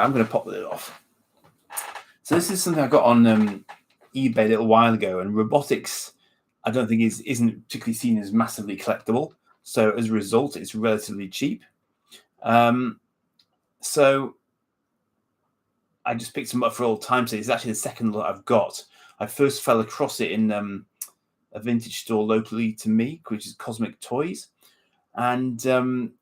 I'm going to pop the lid off. So this is something I got on eBay a little while ago, and Robotix, I don't think isn't particularly seen as massively collectible. So as a result, it's relatively cheap. So I just picked them up for old time's sake. It's actually the second lot I've got. I first fell across it in a vintage store locally to me, which is Cosmic Toys. And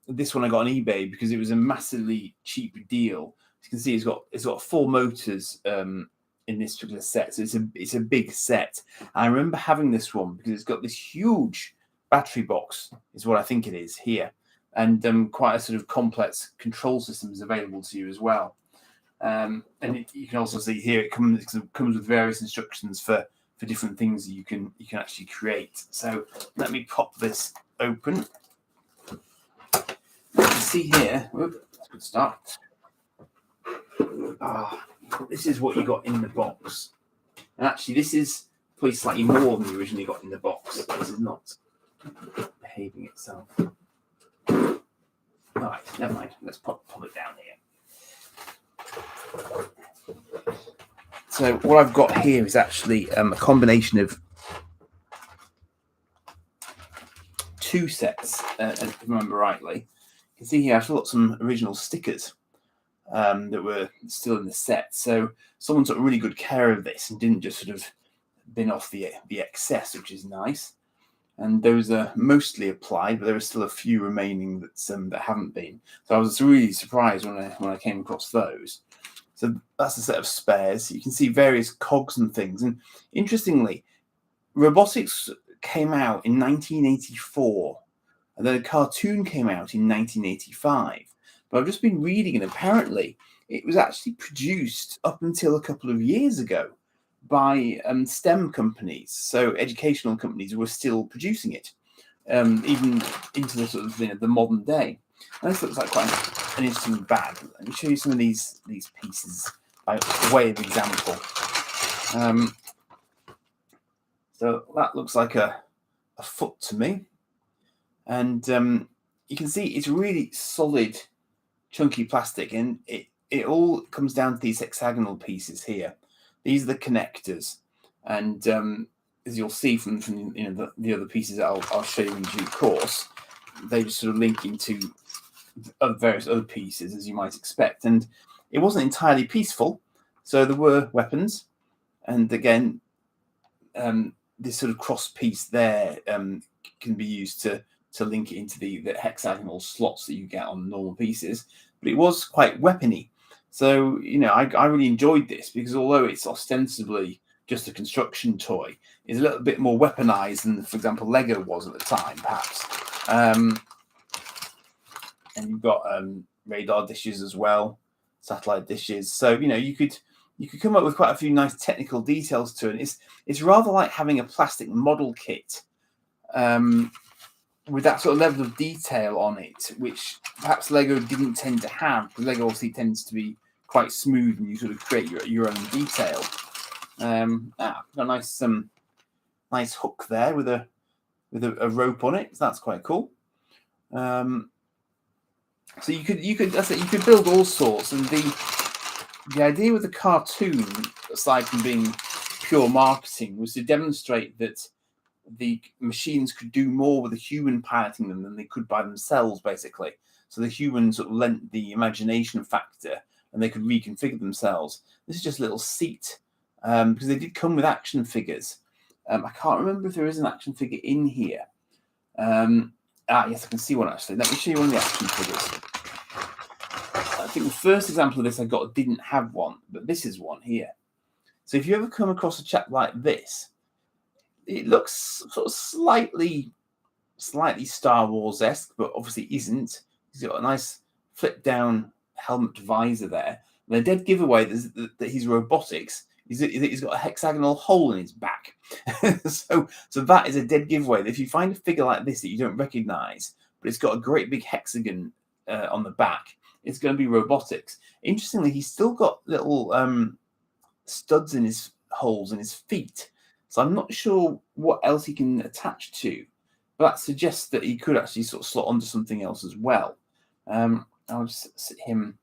this one I got on eBay because it was a massively cheap deal. As you can see, it's got 4 motors in this particular set, so it's a big set. I remember having this one because it's got this huge battery box, is what I think it is here, and quite a sort of complex control system is available to you as well. And you can also see here it comes with various instructions for different things that you can actually create. So let me pop this open. You can see here, that's a good start. This is what you got in the box. And actually, this is probably slightly more than you originally got in the box. This is not behaving itself. All right, never mind. Let's pop it down here. So what I've got here is actually a combination of 2 sets, if I remember rightly. You can see here I've still got some original stickers that were still in the set. So someone took really good care of this and didn't just sort of bin off the excess, which is nice. And those are mostly applied, but there are still a few remaining that haven't been. So I was really surprised when I came across those. So that's a set of spares. You can see various cogs and things. And interestingly, Robotix came out in 1984, and then a cartoon came out in 1985. But I've just been reading, and apparently it was actually produced up until a couple of years ago by STEM companies. So educational companies were still producing it, even into the sort of the modern day. And this looks like quite an interesting bag. Let me show you some of these pieces by way of example. So that looks like a foot to me, and you can see it's really solid, chunky plastic, and it all comes down to these hexagonal pieces here. These are the connectors, and as you'll see from the other pieces that I'll show you in due course, they just sort of link into various other pieces, as you might expect. And it wasn't entirely peaceful, so there were weapons, and again, this sort of cross piece there can be used to link it into the hexagonal slots that you get on normal pieces. But it was quite weapony. So, I really enjoyed this because although it's ostensibly just a construction toy, it's a little bit more weaponized than, for example, Lego was at the time, perhaps. And you've got radar dishes as well, satellite dishes. So, you could come up with quite a few nice technical details to it. It's rather like having a plastic model kit with that sort of level of detail on it, which perhaps Lego didn't tend to have, because Lego obviously tends to be quite smooth and you sort of create your own detail. Got a nice hook there with a rope on it. So that's quite cool. So you could build all sorts, and the idea with the cartoon, aside from being pure marketing, was to demonstrate that the machines could do more with a human piloting them than they could by themselves, basically. So the humans sort of lent the imagination factor, and they could reconfigure themselves. This is just a little seat, because they did come with action figures. I can't remember if there is an action figure in here. Yes, I can see one actually. Let me show you one of the action figures. I think the first example of this I got didn't have one, but this is one here. So if you ever come across a chap like this, it looks sort of slightly Star Wars-esque, but obviously isn't. He's got a nice flip-down helmet visor there. And the dead giveaway that he's Robotix is that he's got a hexagonal hole in his back. so that is a dead giveaway. If you find a figure like this that you don't recognize, but it's got a great big hexagon on the back, it's going to be Robotix. Interestingly, he's still got little studs in his holes in his feet. So I'm not sure what else he can attach to, but that suggests that he could actually sort of slot onto something else as well. I'll just sit him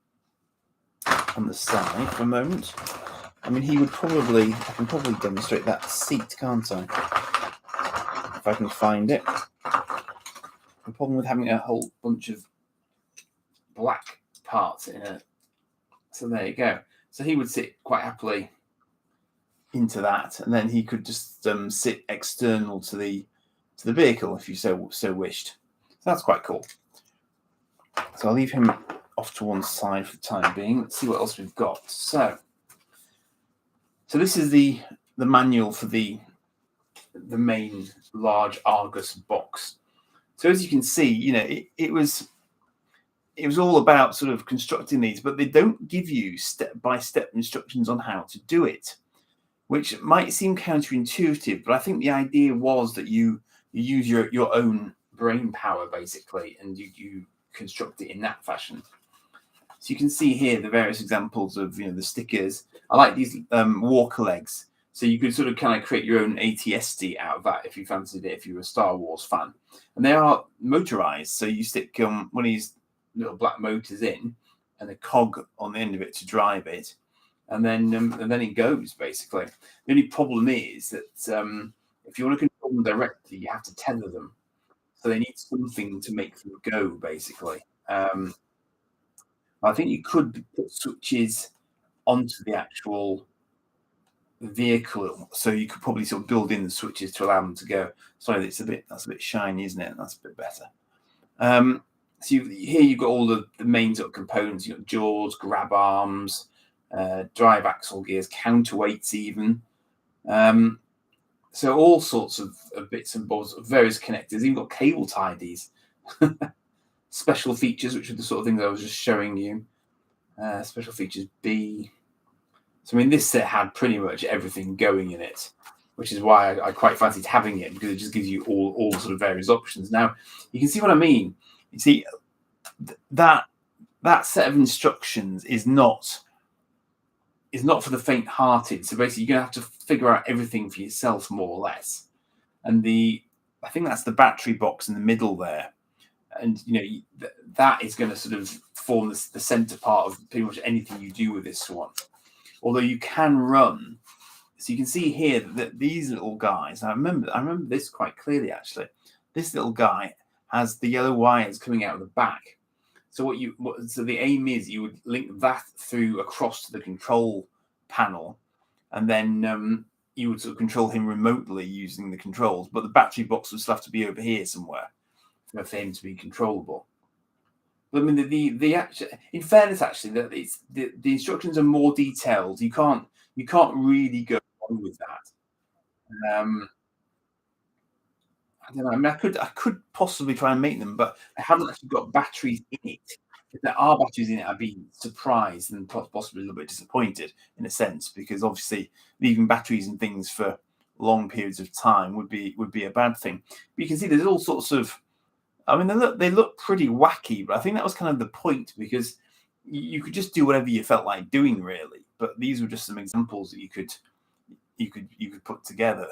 on the side for a moment. I mean, he would probably, I can probably demonstrate that seat, can't I? If I can find it. The problem with having a whole bunch of black parts in it. So there you go. So he would sit quite happily into that, and then he could just sit external to the vehicle if you so wished. So that's quite cool. So I'll leave him off to one side for the time being. Let's see what else we've got. So this is the manual for the main large Argus box. So as you can see, you know, it was all about sort of constructing these, but they don't give you step-by-step instructions on how to do it, which might seem counterintuitive, but I think the idea was that you use your own brain power basically, and you construct it in that fashion. So you can see here the various examples of, you know, the stickers. I like these walker legs. So you could sort of kind of create your own AT-ST out of that if you fancied it, if you were a Star Wars fan. And they are motorized, so you stick one of these little black motors in and a cog on the end of it to drive it, and then it goes basically. The only problem is that if you want to control them directly, you have to tether them, so they need something to make them go basically. I think you could put switches onto the actual vehicle, so you could probably sort of build in the switches to allow them to go. Sorry, that's a bit shiny, isn't it? That's a bit better. So here you've got all the main sort of components. You've got jaws, grab arms, drive axle gears, counterweights even. So all sorts of bits and bobs, various connectors. You've got cable tie these. Special features, which are the sort of things I was just showing you. Special features B. So I mean, this set had pretty much everything going in it, which is why I quite fancied having it, because it just gives you all sort of various options. Now you can see what I mean. You see that set of instructions is not for the faint-hearted. So basically, you're going to have to figure out everything for yourself, more or less. And I think that's the battery box in the middle there. And you know, that is going to sort of form the center part of pretty much anything you do with this one. Although you can run, so you can see here that these little guys. I remember this quite clearly actually. This little guy has the yellow wires coming out of the back. So so the aim is you would link that through across to the control panel, and then you would sort of control him remotely using the controls. But the battery box would still have to be over here somewhere for him to be controllable. But I mean, the actual, in fairness, actually, that it's the instructions are more detailed. You can't really go on with that. I don't know. I mean, I could possibly try and make them, but I haven't actually got batteries in it. If there are batteries in it, I'd be surprised and possibly a little bit disappointed in a sense, because obviously leaving batteries and things for long periods of time would be a bad thing. But you can see there's all sorts of. I mean, they look pretty wacky, but I think that was kind of the point, because you could just do whatever you felt like doing, really. But these were just some examples that you could put together.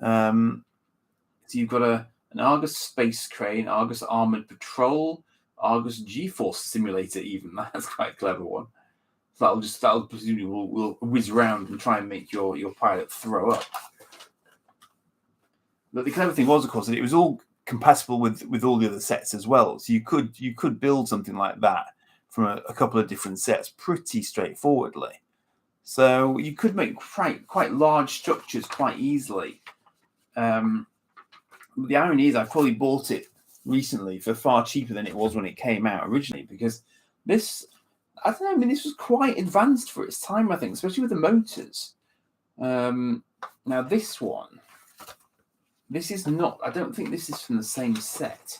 So you've got an Argus space crane, Argus armored patrol, Argus G-force simulator. Even that's quite a clever one. So that'll presumably will whiz around and try and make your pilot throw up. But the clever thing was, of course, that it was all compatible with all the other sets as well. So you could build something like that from a couple of different sets pretty straightforwardly. So you could make quite large structures quite easily. The irony is, I probably bought it recently for far cheaper than it was when it came out originally, because this, I don't know, I mean, this was quite advanced for its time, I think, especially with the motors. Now this one, this is not, I don't think this is from the same set.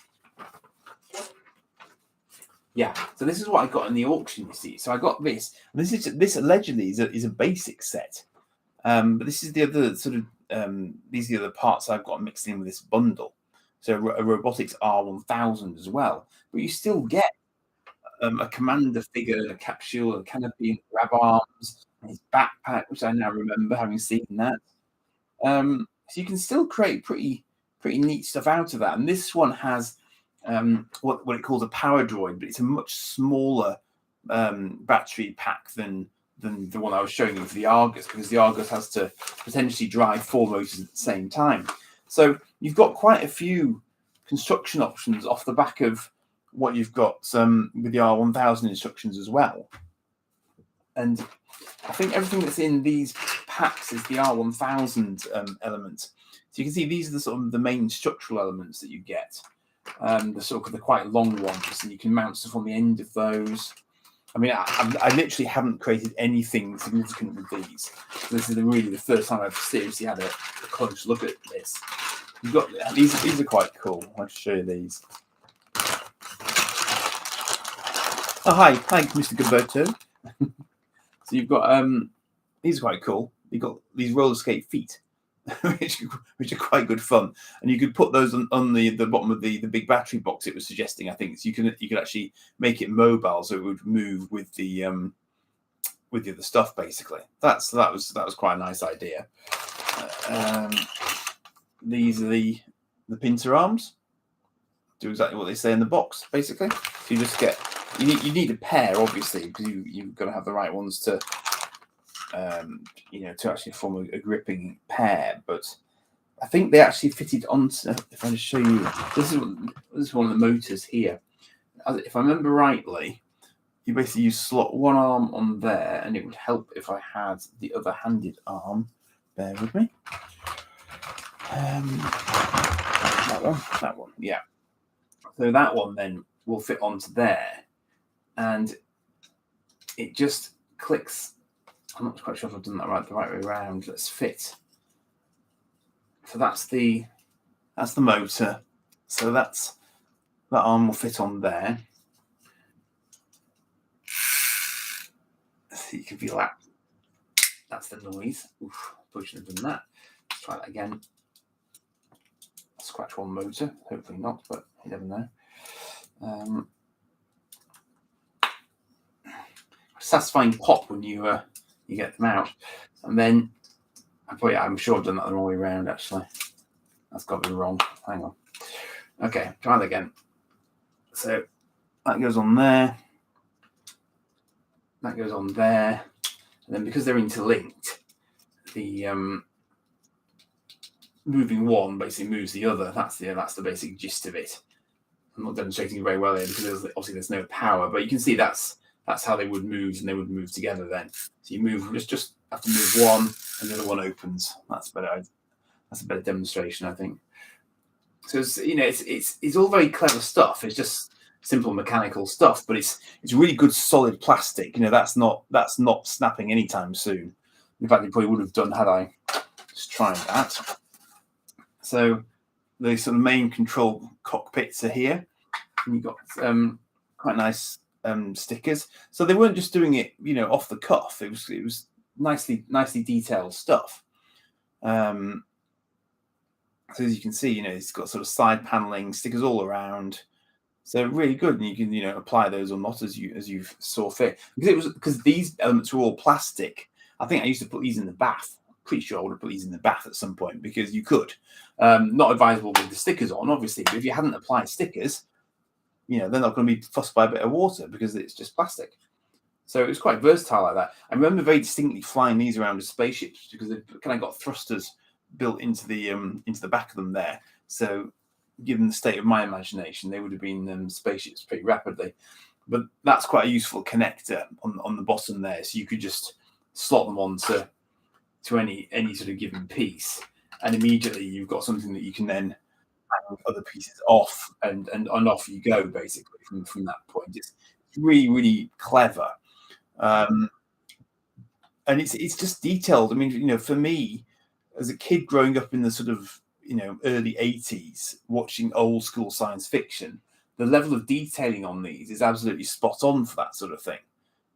Yeah, so this is what I got in the auction, you see. So I got this. This allegedly is a basic set. But this is the other sort of, these are the other parts I've got mixed in with this bundle. So a Robotix R1000 as well. But you still get a commander figure, a capsule, a canopy, and grab arms, and his backpack, which I now remember having seen that. So you can still create pretty neat stuff out of that. And this one has what it calls a power droid, but it's a much smaller battery pack than the one I was showing you for the Argus, because the Argus has to potentially drive 4 motors at the same time. So you've got quite a few construction options off the back of what you've got with the R1000 instructions as well. And I think everything that's in these packs is the R1000 element. So you can see these are the sort of the main structural elements that you get. The sort of the quite long ones, and you can mount stuff on the end of those. I mean, I literally haven't created anything significant with these. This is really the first time I've seriously had a close look at this. You've got these are quite cool. I'll show you these. Oh, hi, Mr. Gilberto. So you've got these are quite cool. You've got these roller skate feet, which are quite good fun, and you could put those on the bottom of the big battery box it was suggesting. I think so you could actually make it mobile, so it would move with the other stuff. Basically, that was quite a nice idea. These are the pincer arms. Do exactly what they say in the box, basically. So you just get you need a pair, obviously, because you've got to have the right ones to to actually form a gripping pair. But I think they actually fitted onto. If I just show you, this is one of the motors here. If I remember rightly, you basically use slot one arm on there, and it would help if I had the other-handed arm. Bear with me. That one, yeah. So that one then will fit onto there, and it just clicks. I'm not quite sure if I've done that the right way around. Let's fit. So that's the motor. So that arm will fit on there. So you can feel that. That's the noise. Oof, probably shouldn't have done that. Let's try that again. Scratch one motor. Hopefully not, but you never know. Satisfying pop when you get them out, and then I'm sure I've done that the wrong way around. Actually, that's got to be wrong. Hang on. Okay, try that again. So that goes on there. That goes on there, and then because they're interlinked, the moving one basically moves the other. That's the basic gist of it. I'm not demonstrating it very well here because there's no power, but you can see that's how they would move, and they would move together then. So you move, just have to move one, and the other one opens. That's better. That's a better demonstration, I think. So it's all very clever stuff. It's just simple mechanical stuff, but it's really good solid plastic. That's not snapping anytime soon. In fact, it probably would have done had I just tried that. So the sort of main control cockpits are here, and you've got quite nice stickers. So they weren't just doing it, off the cuff. It was nicely detailed stuff. So as you can see, it's got sort of side paneling, stickers all around. So really good, and you can apply those or not as you saw fit. Because these elements were all plastic. I think I used to put these in the bath. Pretty sure I would have put these in the bath at some point because you could. Not advisable with the stickers on, obviously, but if you hadn't applied stickers, they're not going to be fussed by a bit of water because it's just plastic. So it was quite versatile like that. I remember very distinctly flying these around as spaceships because they've kind of got thrusters built into the back of them there. So given the state of my imagination, they would have been spaceships pretty rapidly. But that's quite a useful connector on the bottom there. So you could just slot them onto any sort of given piece, and immediately you've got something that you can then hang other pieces off, and off you go basically from that point. It's really, really clever. And it's just detailed. I mean, for me, as a kid growing up in the sort of early 80s, watching old school science fiction, the level of detailing on these is absolutely spot on for that sort of thing,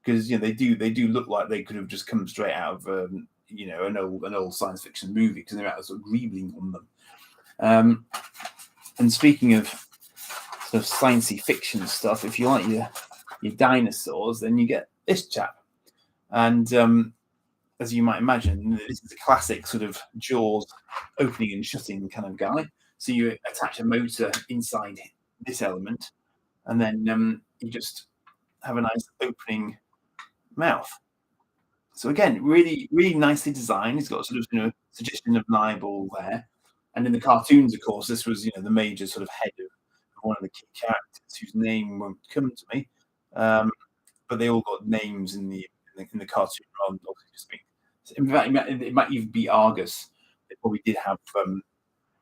because they do look like they could have just come straight out of an old science fiction movie, because they're out sort of greebling on them. And speaking of sort of sciencey fiction stuff, if you like your dinosaurs, then you get this chap. And as you might imagine, this is a classic sort of Jaws opening and shutting kind of guy. So you attach a motor inside this element, and then you just have a nice opening mouth. So again, really, really nicely designed. He's got sort of suggestion of an eyeball there. And in the cartoons, of course, this was the major sort of head of one of the key characters whose name won't come to me. But they all got names in the cartoon rather than just being. In fact, it might even be Argus. They probably did have.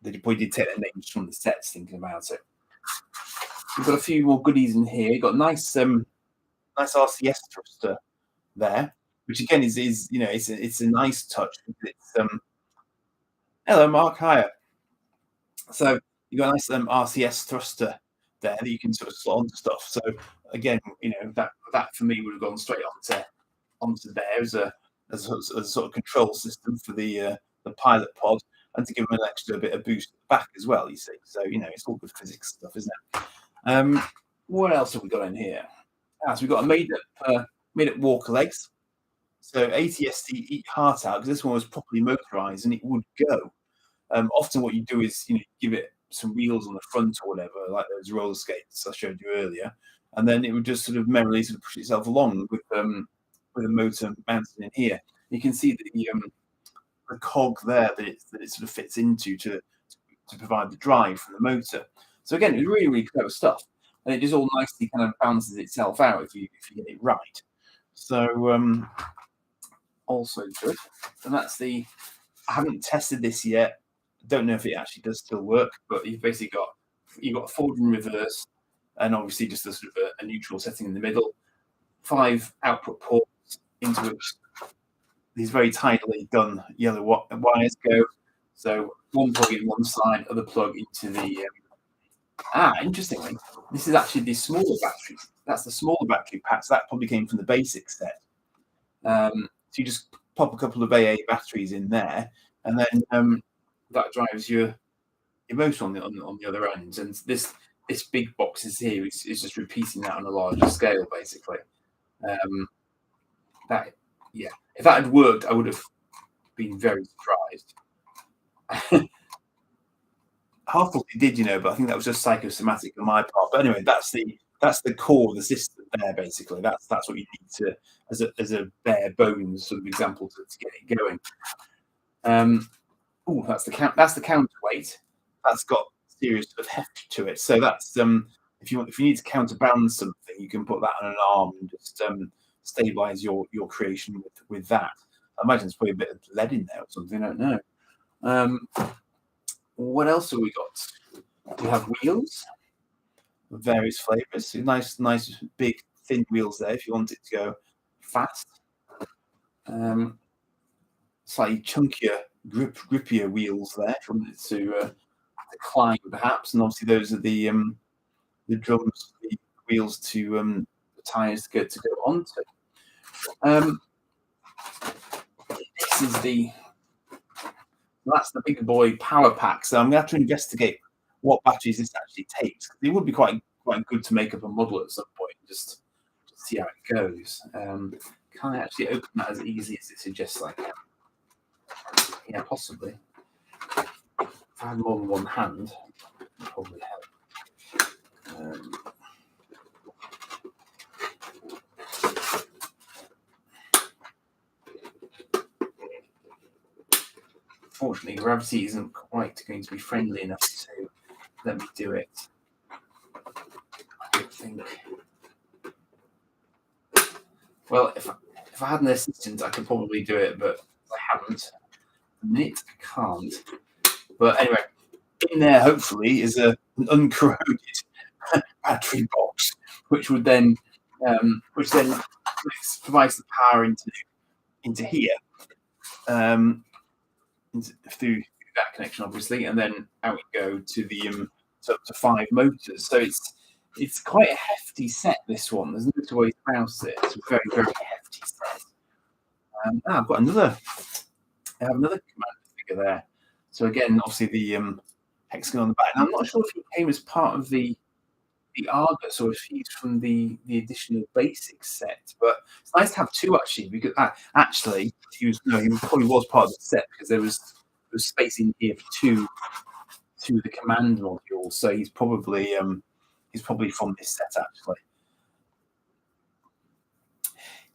They probably did take their names from the sets. Thinking about it, we've got a few more goodies in here. You've got a nice RCS thruster there, which again is it's a nice touch. It's hello, Mark. Hiya. So you've got a nice RCS thruster there that you can sort of slot onto stuff. So again, that for me would have gone straight onto there as a sort of control system for the pilot pod, and to give them an extra bit of boost back as well. You see, so it's all good physics stuff, isn't it? What else have we got in here? So we've got a made up walker legs. So ATST eat heart out, because this one was properly motorized and it would go. Often what you do is give it some wheels on the front or whatever, like those roller skates I showed you earlier, and then it would just sort of merrily sort of push itself along with a motor mounted in here. You can see the cog there that it sort of fits into to provide the drive from the motor. So again, it's really, really clever stuff, and it just all nicely kind of balances itself out if you get it right. So also good, and that's I haven't tested this yet. Don't know if it actually does still work, but you've basically got forward and reverse, and obviously just a sort of a neutral setting in the middle. 5 output ports into which these very tidily done yellow wires go. So one plug in one side, other plug into the. Interestingly, this is actually the smaller battery. That's the smaller battery pack. So that probably came from the basic set. So you just pop a couple of AA batteries in there, and then that drives your motor on the other end. And this big box is here is just repeating that on a larger scale, basically. If that had worked, I would have been very surprised. Half thought it did, but I think that was just psychosomatic on my part. But anyway, that's the core of the system there, basically. That's what you need to as a bare bones sort of example to get it going. That's the counterweight. That's got serious sort of heft to it. So that's if you need to counterbalance something, you can put that on an arm and just stabilize your creation with that. I imagine there's probably a bit of lead in there or something. I don't know. What else have we got? We have wheels of various flavors. So nice big thin wheels there if you want it to go fast. Slightly chunkier, grippier wheels there from to climb perhaps, and obviously those are the drums, the wheels to the tires to go onto. That's the big boy power pack. So I'm going to have to investigate what batteries this actually takes. It would be quite good to make up a model at some point, just to see how it goes. Can I actually open that as easy as it suggests I can? Yeah, possibly. If I had more than one hand, it would probably help. Fortunately, gravity isn't quite going to be friendly enough to let me do it. I don't think. Well, if I had an assistant, I could probably do it, but I haven't. A minute, I can't. But anyway, in there hopefully is an uncorroded battery box, which then provides the power into here. Through that connection, obviously, and then out we go to the up to 5 motors. So it's quite a hefty set. This one, there's no two ways about it. It's a very, very hefty set. I've got another. I have another command figure there. So again, obviously the hexagon on the back. Now, I'm not sure if he came as part of the Argus or if he's from the additional basic set, but it's nice to have 2 actually, because actually he probably was part of the set, because there was space in here for 2 to the command module. So he's probably from this set actually.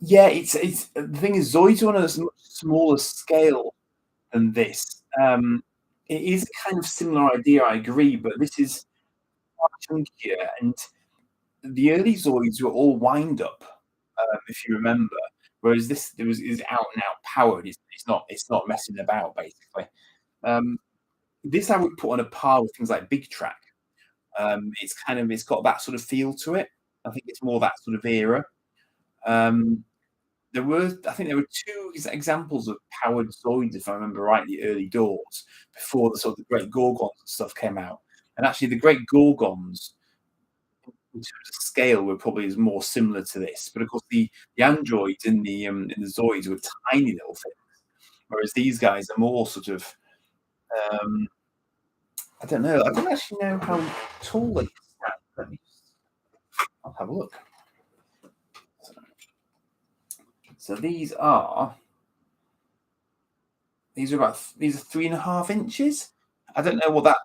Yeah, it's the thing is Zoids are on a much smaller scale than this. It is a kind of similar idea, I agree, but this is chunkier, and the early Zoids were all wind up, if you remember, whereas this there was is out and out powered. It's not messing about basically. Um, this I would put on a par with things like Big Track. It's got that sort of feel to it. I think it's more that sort of era. Um, I think there were two examples of powered Zoids, if I remember right, the early doors before the sort of the Great Gorgons and stuff came out. And actually, the Great Gorgons, in terms of scale, were probably is more similar to this. But of course, the androids in the Zoids were tiny little things, whereas these guys are more sort of um, I don't know. I don't actually know how tall they stand. I'll have a look. So these are 3.5 inches. I don't know what that.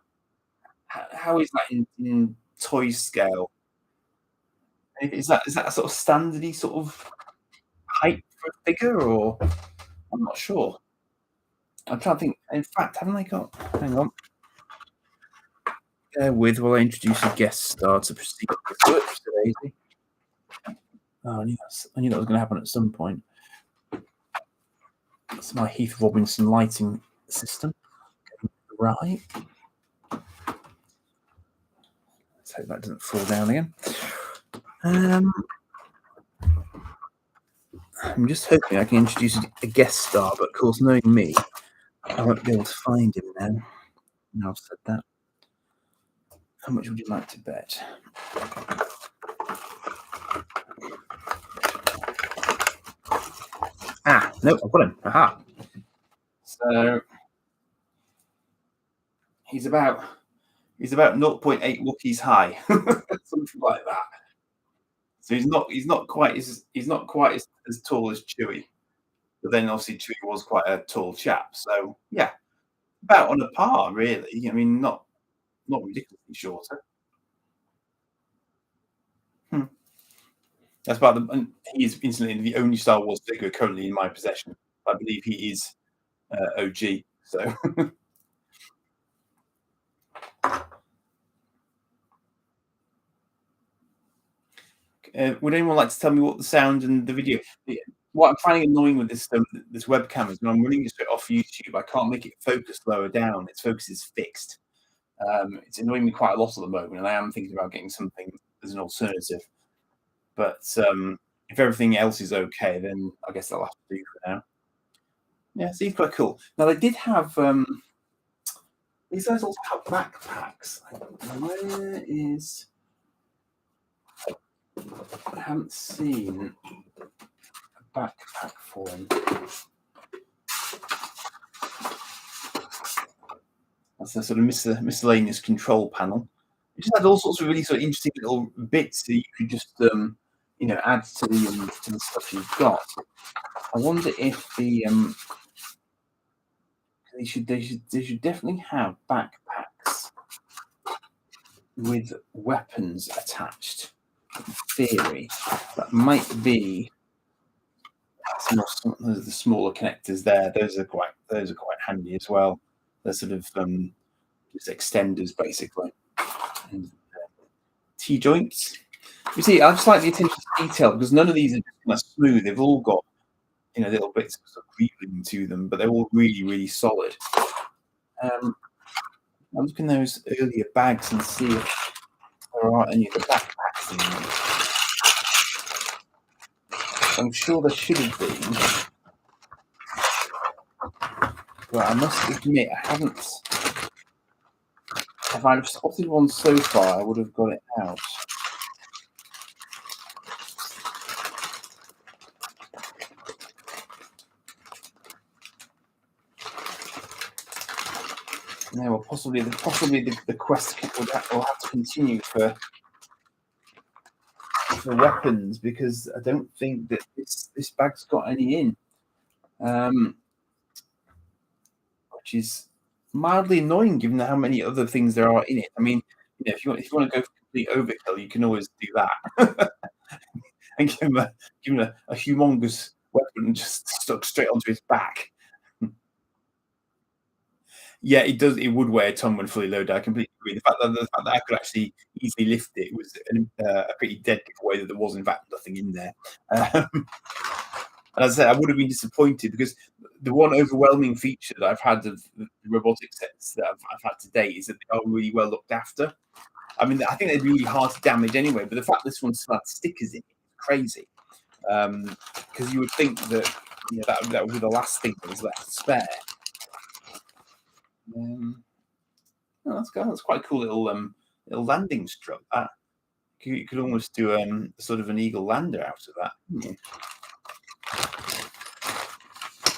How is that in toy scale? Is that a sort of standardy sort of height for a figure, or I'm not sure. I'm trying to think. In fact, haven't they got? Hang on. Bear with while I introduce a guest star to proceed with the search today. Oh, I knew that was going to happen at some point. It's my Heath Robinson lighting system. Right. Let's hope that doesn't fall down again. I'm just hoping I can introduce a guest star, but of course, knowing me, I won't be able to find him now. Now I've said that. How much would you like to bet? No, I've got him. Aha. So he's about 0.8 Wookiees high, something like that. So he's not quite as tall as Chewie, but then obviously Chewie was quite a tall chap. So yeah, about on a par, really. I mean, not ridiculously shorter. That's about the. And he is instantly the only Star Wars figure currently in my possession. I believe he is OG. So would anyone like to tell me what the sound and the video? What I'm finding annoying with this webcam is when I'm running this bit off YouTube, I can't make it focus lower down. Its focus is fixed. It's annoying me quite a lot at the moment, and I am thinking about getting something as an alternative. But if everything else is okay, then I guess I'll have to do for now. Yeah, seems quite cool. Now they did have these guys also have backpacks. Where is? I haven't seen a backpack for him. That's a sort of miscellaneous control panel. It just had all sorts of really sort of interesting little bits that you could just add to the stuff you've got. I wonder if they should definitely have backpacks with weapons attached. In theory, that might be the smaller connectors there. Those are quite handy as well. They're sort of just extenders basically. And T joints. You see, I just like the attention to detail because none of these are just kind of smooth. They've all got little bits of greebling to them, but they're all really, really solid. I'm looking at those earlier bags and see if there are any of the backpacks in them. I'm sure there should have been, but I must admit I haven't. If I'd have spotted one so far, I would have got it out. No, well, possibly the quest will have to continue for weapons because I don't think that this bag's got any in, which is mildly annoying given how many other things there are in it. I mean, if you want to go for complete overkill, you can always do that. and give him a humongous weapon and just stuck straight onto his back. Yeah, it does. It would weigh a ton when fully loaded. I completely agree. The fact that I could actually easily lift it was a pretty dead giveaway that there was in fact nothing in there. Um, and as I said, I would have been disappointed because the one overwhelming feature that I've had of the robotic sets that I've had to date is that they are really well looked after. I mean, I think they'd be really hard to damage anyway, but the fact this one still had stickers in it is crazy. Because you would think that that would be the last thing that was left to spare. Oh, that's quite a cool little landing strut. That you could almost do sort of an eagle lander out of that.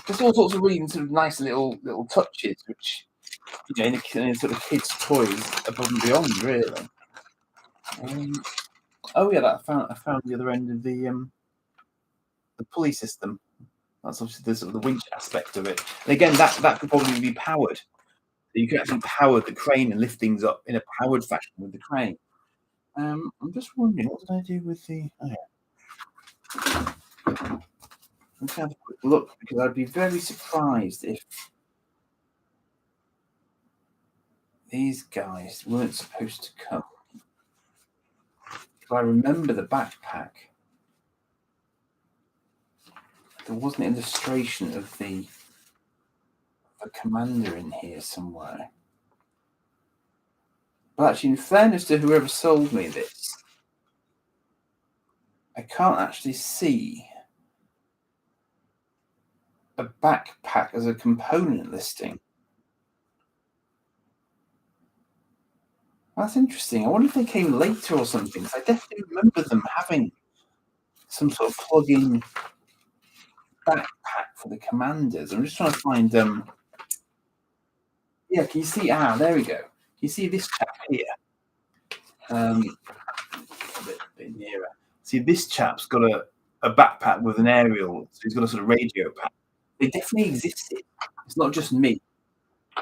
There's all sorts of really sort of nice little touches, which in a sort of kids' toys above and beyond, really. Oh yeah, I found the other end of the pulley system. That's obviously the sort of the winch aspect of it. And again, that could probably be powered. You can actually power the crane and lift things up in a powered fashion with the crane. I'm just wondering, what did I do with the? Oh, yeah. Let's have a quick look because I'd be very surprised if these guys weren't supposed to come. If I remember the backpack, there was an illustration of the commander in here somewhere. But actually, in fairness to whoever sold me this, I can't actually see a backpack as a component listing. That's interesting. I wonder if they came later or something. I definitely remember them having some sort of plug-in backpack for the commanders. I'm just trying to find yeah, can you see? There we go. Can you see this chap here? A bit nearer. See, this chap's got a backpack with an aerial, so he's got a sort of radio pack. They definitely existed. It's not just me.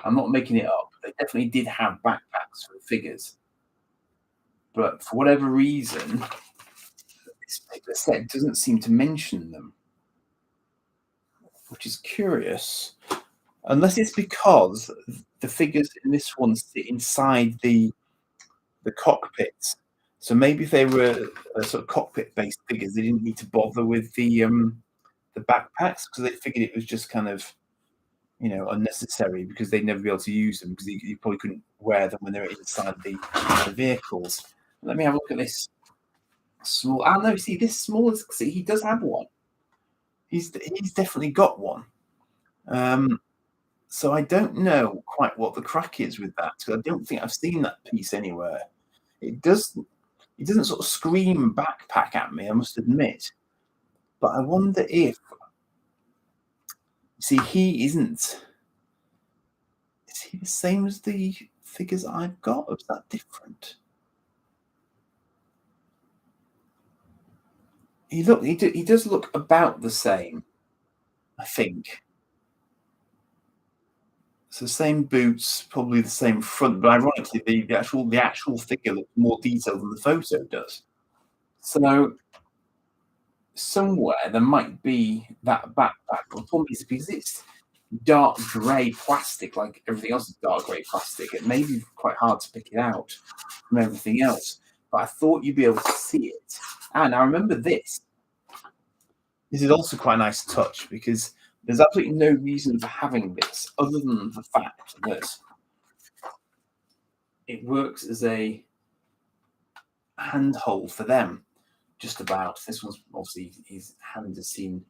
I'm not making it up. They definitely did have backpacks for the figures. But for whatever reason, this particular set doesn't seem to mention them, which is curious. Unless it's because the figures in this one sit inside the cockpit. So maybe if they were sort of cockpit-based figures, they didn't need to bother with the backpacks because they figured it was just kind of unnecessary because they'd never be able to use them because you probably couldn't wear them when they were inside the vehicles. Let me have a look at this small. No, see this small. See, he does have one. He's definitely got one. So I don't know quite what the crack is with that because I don't think I've seen that piece anywhere. It doesn't sort of scream backpack at me, I must admit. But I wonder if he isn't. Is he the same as the figures I've got, or is that different? He does look about the same, I think. So same boots, probably the same front, but ironically, the actual figure looks more detailed than the photo does. So somewhere there might be that backpack, but probably because it's dark grey plastic, like everything else is dark grey plastic, it may be quite hard to pick it out from everything else. But I thought you'd be able to see it. And I remember this. This is also quite a nice touch because there's absolutely no reason for having this other than the fact that it works as a handhold for them, just about. This one's obviously his hand has seen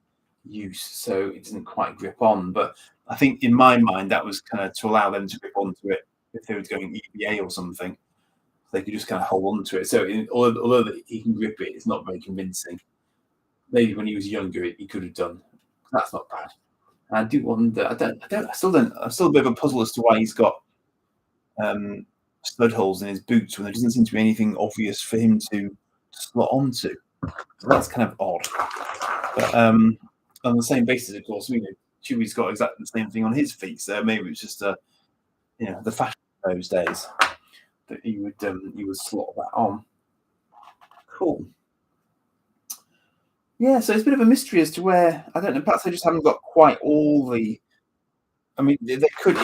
use, so it doesn't quite grip on. But I think in my mind that was kind of to allow them to grip onto it if they were going EVA or something. They could just kind of hold on to it. So although he can grip it, it's not very convincing. Maybe when he was younger, he could have done. That's not bad. I do wonder. I'm still a bit of a puzzle as to why he's got stud holes in his boots when there doesn't seem to be anything obvious for him to slot onto. So that's kind of odd. But on the same basis, of course, Chewie's got exactly the same thing on his feet. So maybe it's just the fashion of those days that he would slot that on. Cool. Yeah, so it's a bit of a mystery as to where I don't know. Perhaps I just haven't got quite all the. I mean, there could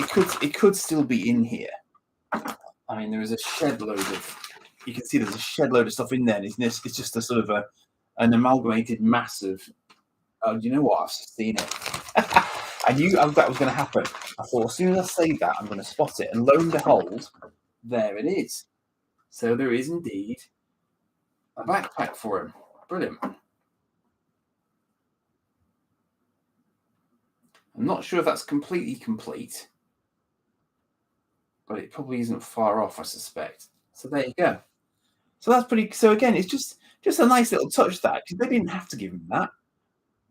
it could still be in here. I mean, there is a shed load of. You can see there's a shed load of stuff in there, and it's just a sort of a an amalgamated mass of. Oh, do you know what? I've seen it. I knew that was going to happen. I thought as soon as I say that, I'm going to spot it, and lo and behold, there it is. So there is indeed a backpack for him. Brilliant. I'm not sure if that's completely complete, but it probably isn't far off, I suspect. So there you go. So that's pretty. So again, it's just a nice little touch that because they didn't have to give him that.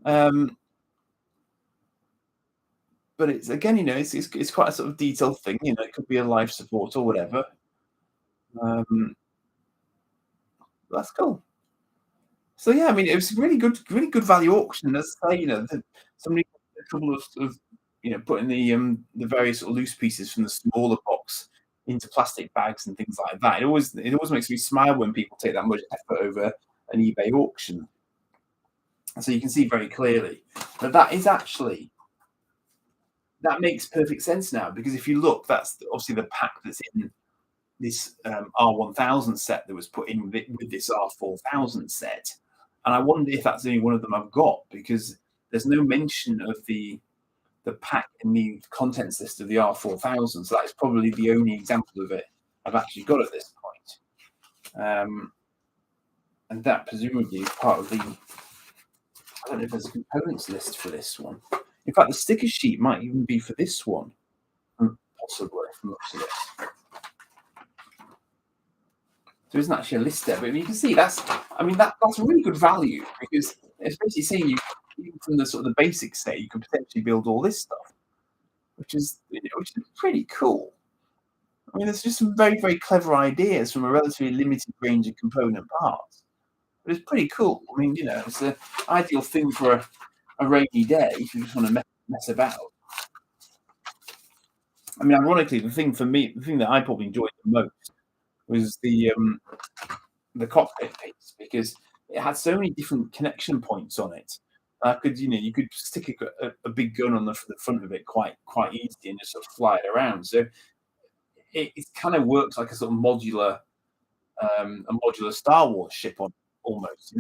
Um, but it's again, it's quite a sort of detailed thing. It could be a life support or whatever. Um, that's cool. So yeah, I mean, it was really good value auction. As I say, somebody got a couple of putting the various sort of loose pieces from the smaller box into plastic bags and things like that. It always makes me smile when people take that much effort over an eBay auction. So you can see very clearly that that is actually that makes perfect sense now because if you look, that's obviously the pack that's in this R1000 set that was put in with this R4000 set, and I wonder if that's the only one of them I've got because there's no mention of the pack in the contents list of the R4000, so that's probably the only example of it I've actually got at this point. And that presumably is part of the. I don't know if there's a components list for this one. In fact, the sticker sheet might even be for this one, possibly from looks of this. There isn't actually a list there, but you can see that's really good value because it's basically saying you even from the sort of the basic state you could potentially build all this stuff, which is pretty cool. I mean, there's just some very very clever ideas from a relatively limited range of component parts, but it's pretty cool. I mean, it's an ideal thing for a rainy day if you just want to mess about. I mean, ironically, the thing for me, the thing that I probably enjoyed the most was the cockpit piece because it had so many different connection points on it. I could, you could stick a big gun on the front of it quite easily and just sort of fly it around. So it kind of works like a sort of modular Star Wars ship on almost,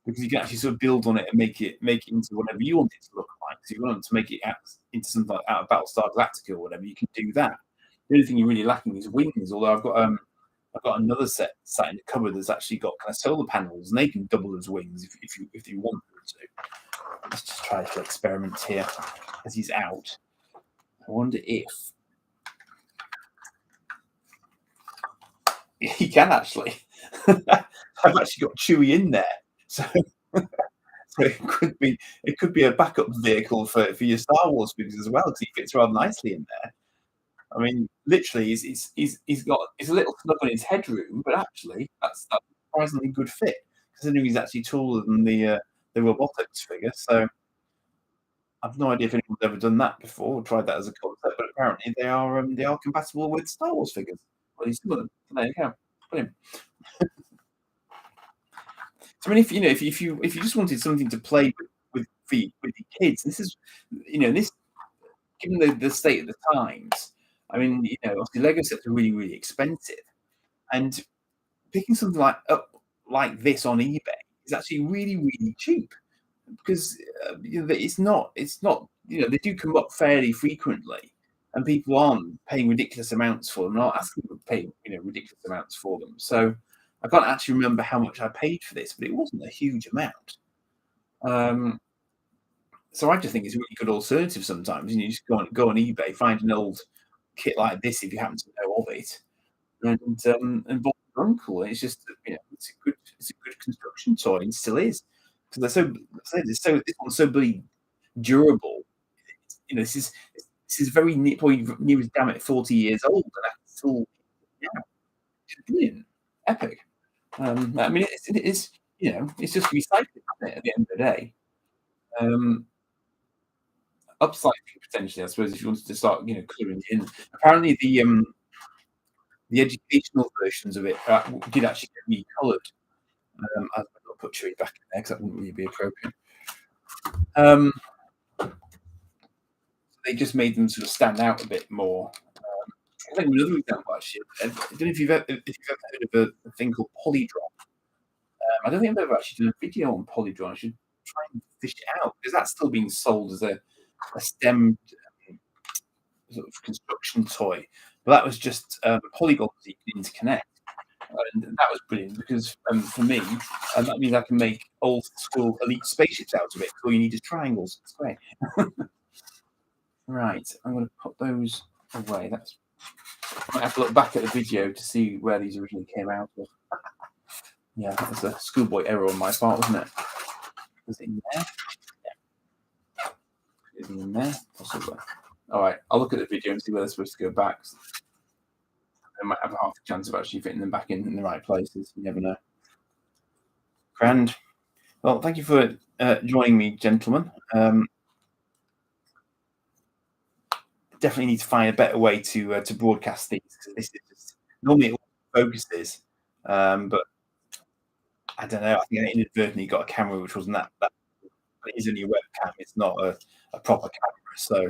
because you can actually sort of build on it and make it into whatever you want it to look like. So you want to make it into something like out of Battlestar Galactica or whatever, you can do that. The only thing you're really lacking is wings. Although I've got another set sat in the cupboard that's actually got kind of solar panels, and they can double as wings if you want them to. Let's just try to experiment here as he's out. I wonder if he can actually. I've actually got Chewie in there, so so it could be a backup vehicle for your Star Wars figures as well because he fits rather nicely in there. I mean, literally, he's got it's a little snug on his headroom, but actually, that's a surprisingly good fit considering he's actually taller than the Robotix figure. So I've no idea if anyone's ever done that before or tried that as a concept, but apparently they are compatible with Star Wars figures. Well, he's some of them. There you go. Brilliant. So I mean, if you just wanted something to play with your kids, this is this given the state of the times. I mean, obviously Lego sets are really really expensive, and picking something like this on eBay is actually really really cheap because it's not they do come up fairly frequently, and people aren't paying ridiculous amounts for them, not asking to pay ridiculous amounts for them. So I can't actually remember how much I paid for this, but it wasn't a huge amount. Um, so I just think it's a really good alternative sometimes. You just go on eBay, find an old kit like this if you happen to know of it, and bought your uncle. And it's just it's a good construction toy and still is because this one's so bloody durable. This is very probably near as damn it 40 years old, and that's still yeah, it's brilliant, epic. I mean, it's just recycling isn't it, at the end of the day. Um, Upcycling potentially, I suppose, if you wanted to start, colouring it in. Apparently, the educational versions of it did actually get recoloured as put Chewie back in there because that wouldn't really be appropriate. Um, they just made them sort of stand out a bit more. I think another example actually. I don't know if you've ever heard of a thing called polydron. I don't think I've ever actually done a video on polydron. I should try and fish it out because that's still being sold as a STEM sort of construction toy. But that was just polygons that you can interconnect. And that was brilliant because for me, that means I can make old school elite spaceships out of it. All you need is triangles. It's great. Right, I'm going to put those away. I might have to look back at the video to see where these originally came out of. Yeah, that was a schoolboy error on my part, wasn't it? Was it in there? Yeah. Is it in there? Possibly. All right, I'll look at the video and see where they're supposed to go back. I might have a half a chance of actually fitting them back in the right places. You never know. Grand. Well, thank you for joining me, gentlemen. Definitely need to find a better way to broadcast these. This is just, normally it focuses, but I don't know. I think I inadvertently got a camera which wasn't that. It is only a webcam. It's not a proper camera. So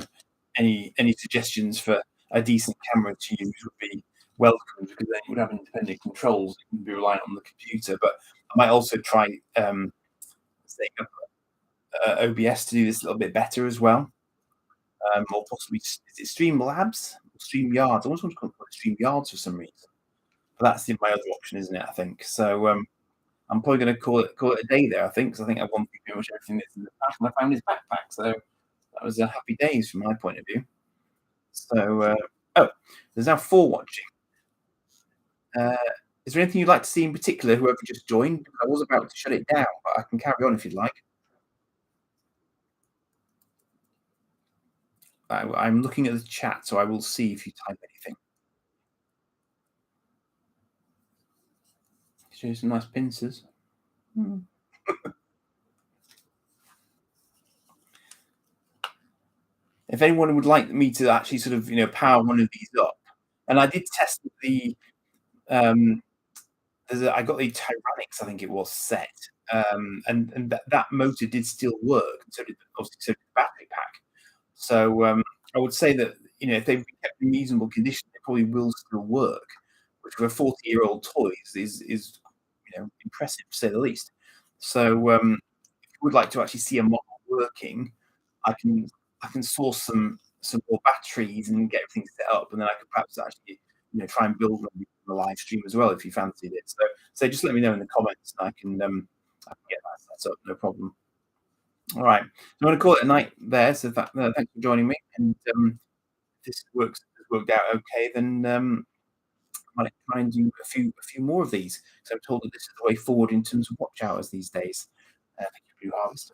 any suggestions for a decent camera to use would be welcome because then you would have independent controls. You can be reliant on the computer. But I might also try setting up OBS to do this a little bit better as well. Or possibly is it Streamlabs or StreamYards? I always want to call it StreamYards for some reason. But that's my other option, isn't it? I think so. I'm probably going to call it a day there. I think because I think I've gone through pretty much everything that's in the pack, and I found his backpack. So that was happy days from my point of view. So there's now 4 watching. Is there anything you'd like to see in particular? Whoever just joined, I was about to shut it down, but I can carry on if you'd like. I'm looking at the chat, so I will see if you type anything. Show you some nice pincers. If anyone would like me to actually sort of power one of these up, and I did test the I got the Tyranics, I think it was set, and that motor did still work, and so did obviously the battery pack. So I would say that if they've been kept in reasonable condition, they probably will still work, which for a 40-year-old toys is impressive to say the least. So if you would like to actually see a model working, I can source some more batteries and get everything set up, and then I could perhaps actually try and build one the live stream as well if you fancied it. So just let me know in the comments, and I can get that set up, no problem. All right, so I'm going to call it a night there. So thanks for joining me, and if this worked out okay, then I might try and do a few more of these. So I'm told that this is the way forward in terms of watch hours these days. Thank you, Blue Harvest.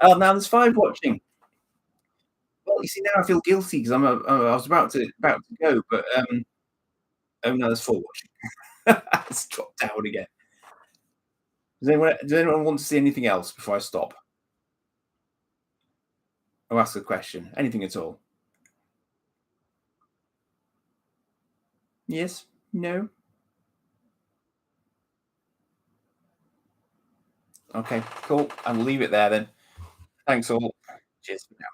Oh, now there's 5 watching. Well, you see, now I feel guilty because I was about to go, but oh no, there's 4 watching. It's dropped down again. Does anyone want to see anything else before I stop? I'll ask a question. Anything at all? Yes? No? Okay, cool. I will leave it there then. Thanks all. Cheers for now.